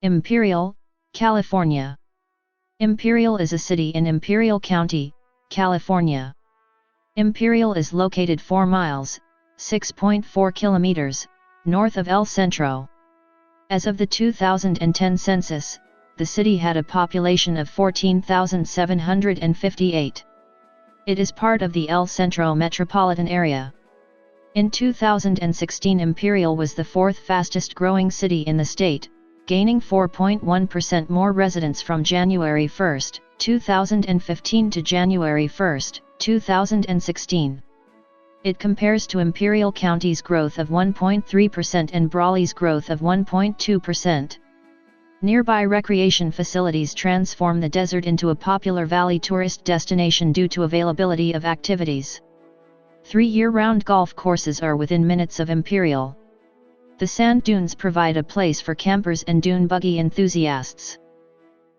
Imperial, California. Imperial is a city in Imperial County, California. Imperial is located 4 miles, 6.4 kilometers, north of El Centro. As of the 2010 census, the city had a population of 14,758. It is part of the El Centro metropolitan area. In 2016, Imperial was the 4th fastest growing city in the state, gaining 4.1% more residents from January 1, 2015 to January 1, 2016. It compares to Imperial County's growth of 1.3% and Brawley's growth of 1.2%. Nearby recreation facilities transform the desert into a popular valley tourist destination due to availability of activities. 3 year-round golf courses are within minutes of Imperial. The sand dunes provide a place for campers and dune buggy enthusiasts.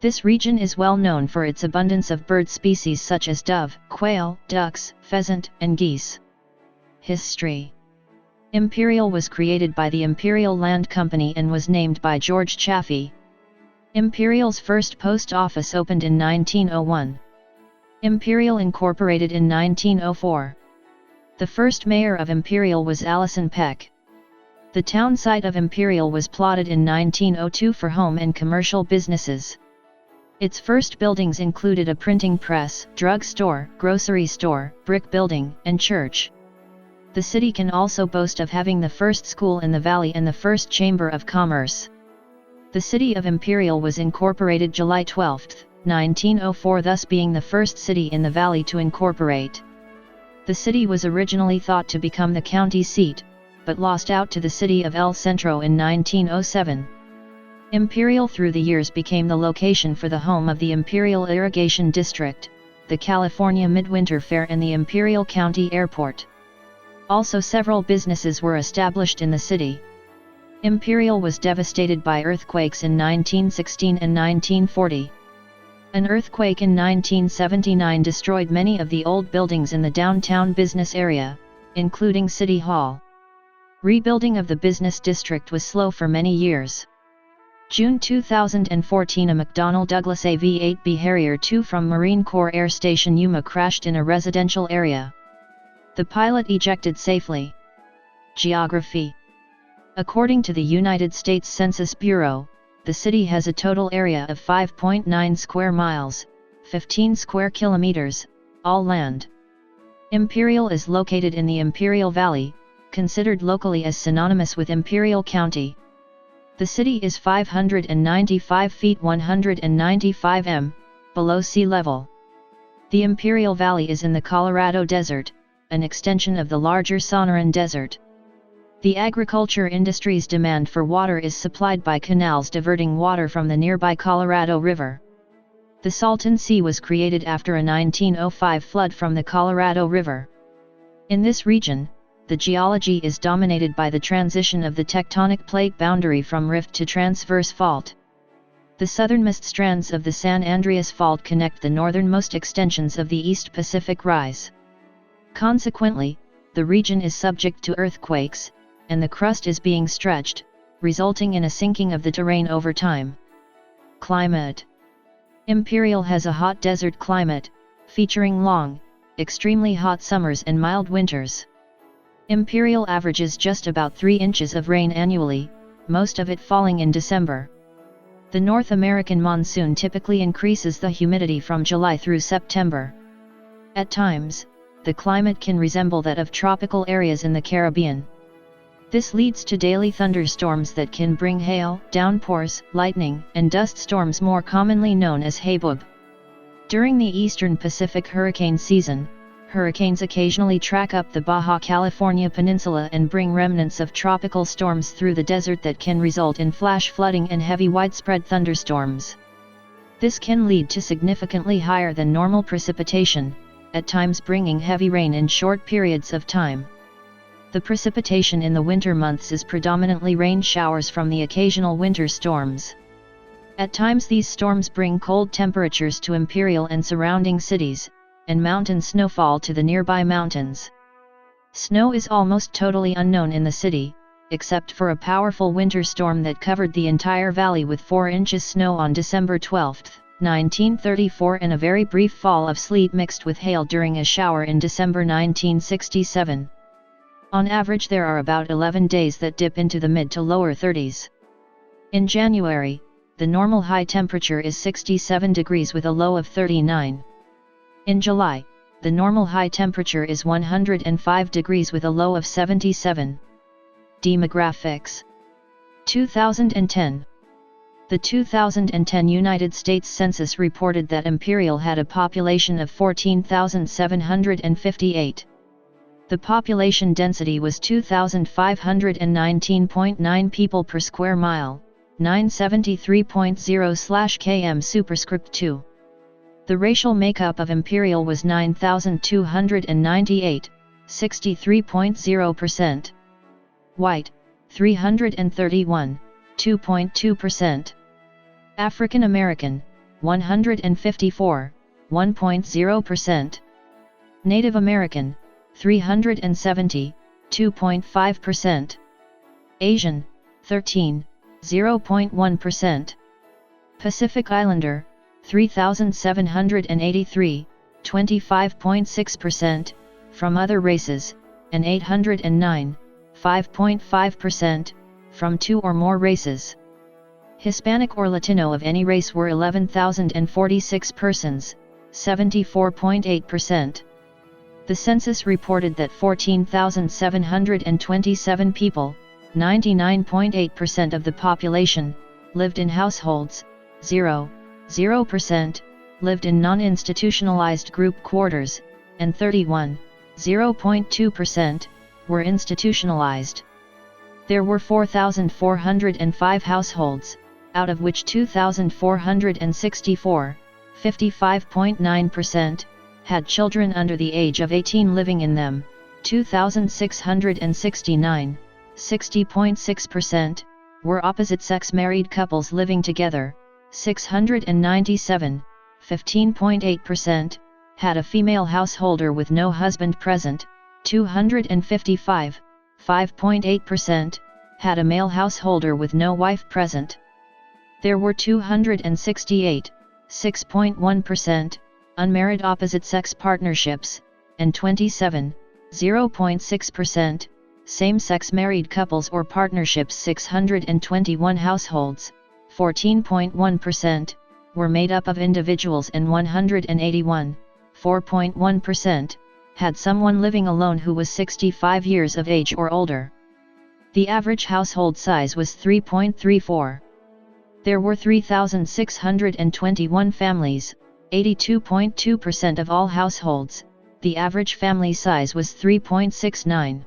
This region is well known for its abundance of bird species such as dove, quail, ducks, pheasant, and geese. History. Imperial was created by the Imperial Land Company and was named by George Chaffee. Imperial's first post office opened in 1901. Imperial incorporated in 1904. The first mayor of Imperial was Allison Peck. The town site of Imperial was plotted in 1902 for home and commercial businesses. Its first buildings included a printing press, drug store, grocery store, brick building, and church. The city can also boast of having the first school in the valley and the first chamber of commerce. The city of Imperial was incorporated July 12, 1904, thus being the first city in the valley to incorporate. The city was originally thought to become the county seat, but lost out to the city of El Centro in 1907. Imperial through the years became the location for the home of the Imperial Irrigation District, the California Midwinter Fair, and the Imperial County Airport. Also, several businesses were established in the city. Imperial was devastated by earthquakes in 1916 and 1940. An earthquake in 1979 destroyed many of the old buildings in the downtown business area, including City Hall. Rebuilding of the business district was slow for many years. June 2014, a McDonnell Douglas AV-8B Harrier II from Marine Corps Air Station Yuma crashed in a residential area. The pilot ejected safely. Geography. According to the United States Census Bureau, the city has a total area of 5.9 square miles, 15 square kilometers, all land. Imperial is located in the Imperial Valley, considered locally as synonymous with Imperial County. The city is 595 feet 195 m, below sea level. The Imperial Valley is in the Colorado Desert, an extension of the larger Sonoran Desert. The agriculture industry's demand for water is supplied by canals diverting water from the nearby Colorado River. The Salton Sea was created after a 1905 flood from the Colorado River. In this region, the geology is dominated by the transition of the tectonic plate boundary from rift to transverse fault. The southernmost strands of the San Andreas Fault connect the northernmost extensions of the East Pacific Rise. Consequently, the region is subject to earthquakes, and the crust is being stretched, resulting in a sinking of the terrain over time. Climate. Imperial has a hot desert climate, featuring long, extremely hot summers and mild winters. Imperial averages just about 3 inches of rain annually, most of it falling in December. The North American monsoon typically increases the humidity from July through September. At times, the climate can resemble that of tropical areas in the Caribbean. This leads to daily thunderstorms that can bring hail, downpours, lightning, and dust storms, more commonly known as haboob. During the eastern Pacific hurricane season, hurricanes occasionally track up the Baja California peninsula and bring remnants of tropical storms through the desert that can result in flash flooding and heavy widespread thunderstorms. This can lead to significantly higher than normal precipitation, at times bringing heavy rain in short periods of time. The precipitation in the winter months is predominantly rain showers from the occasional winter storms. At times these storms bring cold temperatures to Imperial and surrounding cities, and mountain snowfall to the nearby mountains. Snow is almost totally unknown in the city, except for a powerful winter storm that covered the entire valley with 4 inches snow on December 12, 1934, and a very brief fall of sleet mixed with hail during a shower in December 1967. On average there are about 11 days that dip into the mid to lower 30s. In January, the normal high temperature is 67 degrees with a low of 39. In July, the normal high temperature is 105 degrees with a low of 77. Demographics. 2010. The 2010 United States Census reported that Imperial had a population of 14,758. The population density was 2,519.9 people per square mile, 973.0/km superscript 2. The racial makeup of Imperial was 9,298, 63.0%. White, 331, 2.2%. African American, 154, 1.0%. Native American, 370, 2.5%. Asian, 13, 0.1%. Pacific Islander, 3,783, 25.6%, from other races, and 809, 5.5%, from 2 or more races. Hispanic or Latino of any race were 11,046 persons, 74.8%. The census reported that 14,727 people, 99.8% of the population, lived in households, 0.0%, lived in non-institutionalized group quarters, and 0.2%, were institutionalized. There were 4,405 households, out of which 2,464, 55.9%, had children under the age of 18 living in them, 2,669, 60.6%, were opposite-sex married couples living together, 697, 15.8%, had a female householder with no husband present, 255, 5.8%, had a male householder with no wife present. There were 268, 6.1%, unmarried opposite-sex partnerships, and 27, 0.6%, same-sex married couples or partnerships. 621 households, 14.1%, were made up of individuals, and 181, 4.1%, had someone living alone who was 65 years of age or older. The average household size was 3.34. There were 3,621 families, 82.2% of all households. The average family size was 3.69.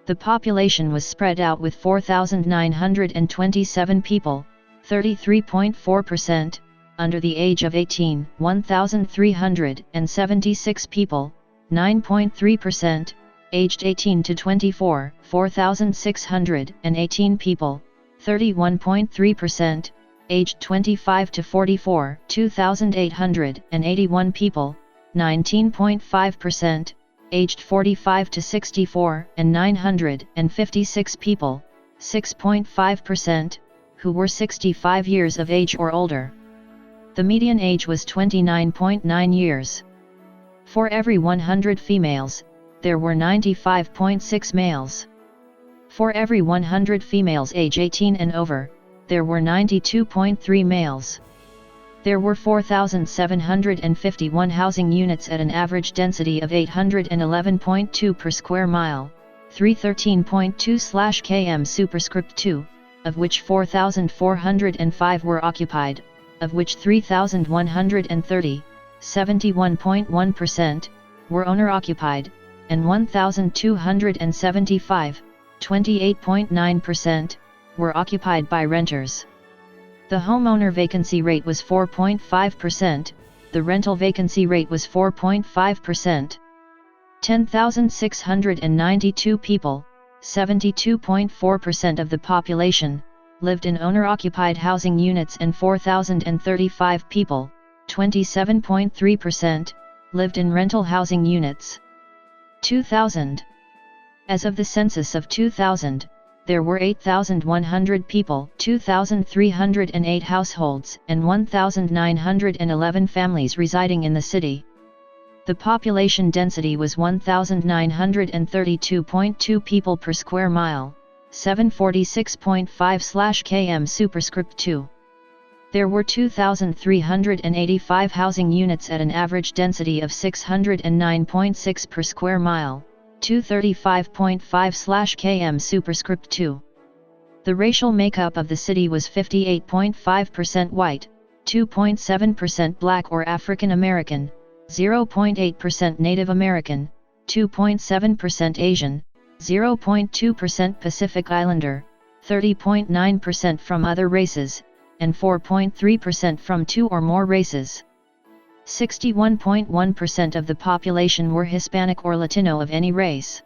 The population was spread out with 4,927 people, 33.4%, under the age of 18, 1,376 people, 9.3%, aged 18 to 24, 4,618 people, 31.3%, aged 25 to 44, 2,881 people, 19.5%, aged 45 to 64, and 956 people, 6.5%, who were 65 years of age or older. The median age was 29.9 years. For every 100 females, there were 95.6 males. For every 100 females age 18 and over, there were 92.3 males. There were 4,751 housing units at an average density of 811.2 per square mile, 313.2/km superscript 2, of which 4,405 were occupied, of which 3,130, 71.1%, were owner-occupied, and 1,275, 28.9%, were occupied by renters. The homeowner vacancy rate was 4.5%, the rental vacancy rate was 4.5%. 10,692 people, 72.4% of the population, lived in owner-occupied housing units, and 4,035 people, 27.3%, lived in rental housing units. 2000. As of the census of 2000, there were 8,100 people, 2,308 households, and 1,911 families residing in the city. The population density was 1,932.2 people per square mile, 746.5/km superscript 2. There were 2,385 housing units at an average density of 609.6 per square mile, 235.5/km superscript 2. The racial makeup of the city was 58.5% white, 2.7% Black or African American, 0.8% Native American, 2.7% Asian, 0.2% Pacific Islander, 30.9% from other races, and 4.3% from two or more races. 61.1% of the population were Hispanic or Latino of any race.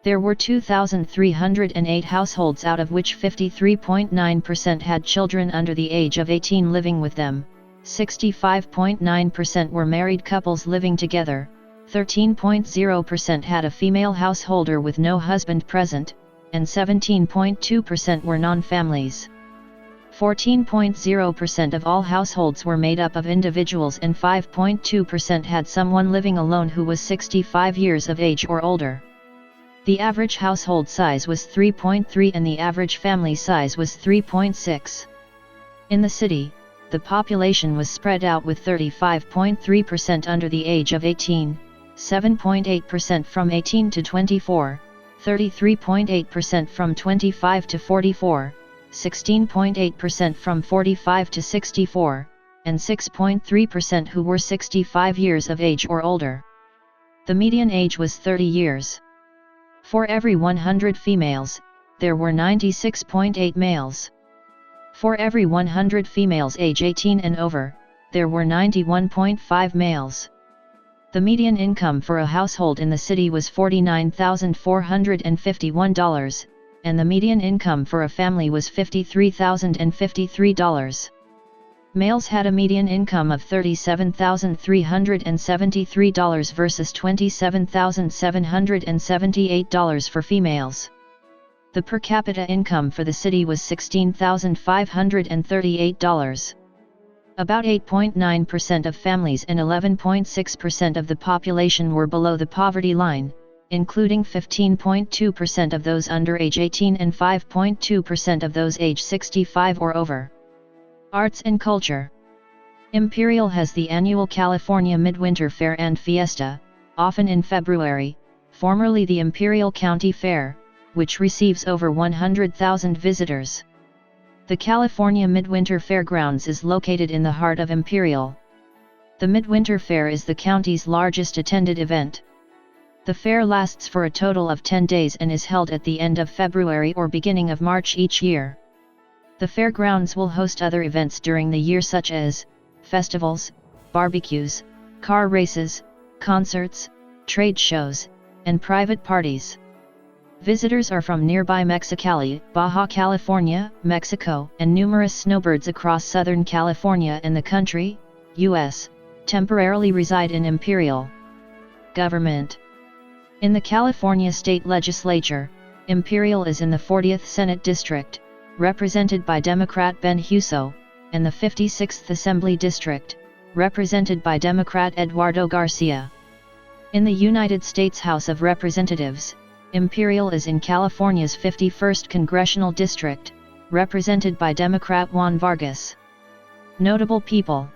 There were 2,308 households, out of which 53.9% had children under the age of 18 living with them, 65.9% were married couples living together, 13.0% had a female householder with no husband present, and 17.2% were non-families. 14.0% of all households were made up of individuals, and 5.2% had someone living alone who was 65 years of age or older. The average household size was 3.3 and the average family size was 3.6. In the city, the population was spread out, with 35.3% under the age of 18, 7.8% from 18 to 24, 33.8% from 25 to 44, 16.8% from 45 to 64, and 6.3% who were 65 years of age or older. The median age was 30 years. For every 100 females, there were 96.8 males. For every 100 females age 18 and over, there were 91.5 males. The median income for a household in the city was $49,451, and the median income for a family was $53,053. Males had a median income of $37,373 versus $27,778 for females. The per capita income for the city was $16,538. About 8.9% of families and 11.6% of the population were below the poverty line, including 15.2% of those under age 18 and 5.2% of those age 65 or over. Arts and culture. Imperial has the annual California Midwinter Fair and Fiesta, often in February, formerly the Imperial County Fair, which receives over 100,000 visitors. The California Midwinter Fairgrounds is located in the heart of Imperial. The Midwinter Fair is the county's largest attended event. The fair lasts for a total of 10 days and is held at the end of February or beginning of March each year. The fairgrounds will host other events during the year, such as festivals, barbecues, car races, concerts, trade shows, and private parties. Visitors are from nearby Mexicali, Baja California, Mexico, and numerous snowbirds across Southern California and the country, U.S., temporarily reside in Imperial. Government. In the California State Legislature, Imperial is in the 40th Senate District, represented by Democrat Ben Huso, and the 56th Assembly District, represented by Democrat Eduardo Garcia. In the United States House of Representatives, Imperial is in California's 51st Congressional District, represented by Democrat Juan Vargas. Notable people.